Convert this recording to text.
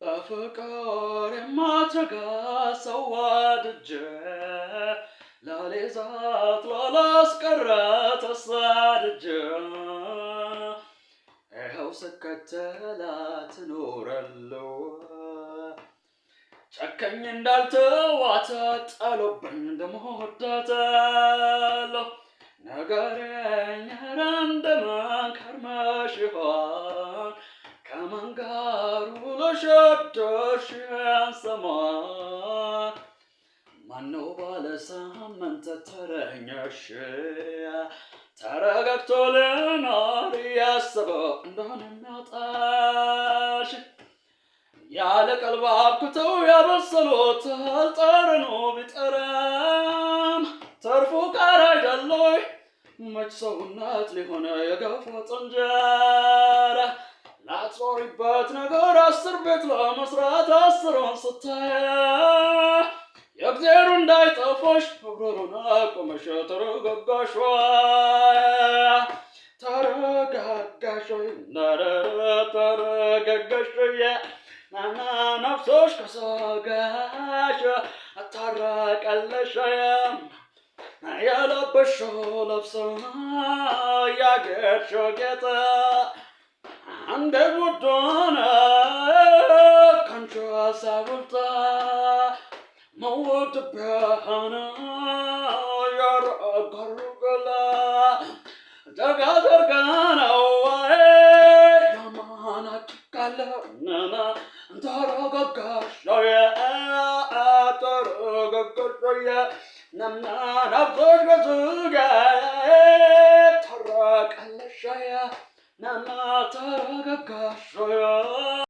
በፍቅር የማትረጋ ሰው ወድጄ ላልይዛት ላላስቀራት አሳድጄ ይኸው ስከተላት እኖራለሁ። ጨካኝ እንዳልተዋት ጣሎብኝ እንደምወዳታለሁ። ንገረኝ ኧረ እንደምን ከርመሽ ይሆን ከማን ጋር ውለሽ አደርሽ ያን ሰሞን? ማነው ባለ ሳምንት ተረኛሽ ተረጋግቶ ልኖር ያሰበው እንደሆነ የሚያጣሽ? ያለ ቀልብ አብክተው ያበሰሉት ጠረኑ ቢጠራም ተርፎ ቃር አይደለይ መች ሰውነት ሊሆን የገፋት እንጀራ? ላትኖሪበት ነገር 10 ቤት ለመስራት 10ን ስታይ የእግዜሩ እንዳይጠፋሽ እግሩን አቁመሽ ተረጋጋሽ ተረጋጋሽ ተረጋጋሽ ናና ነፍሶሽ ከስጋሽ ታረቀለሽ የለበሽው ልብስ ያጌጥሽው ጌጥ እንዴት ውድ ሆነ ካንቺ ሳይበልጥ መውደድ ቢሆን ያረጋል ገላ ደጋ ነው ያማናጭቃል ነና ተረጋጋሽ ተረጋጋሽ ነና ነፍሶሽ ከስጋሽ ታረቀለሽ ናና ተረጋጋሽ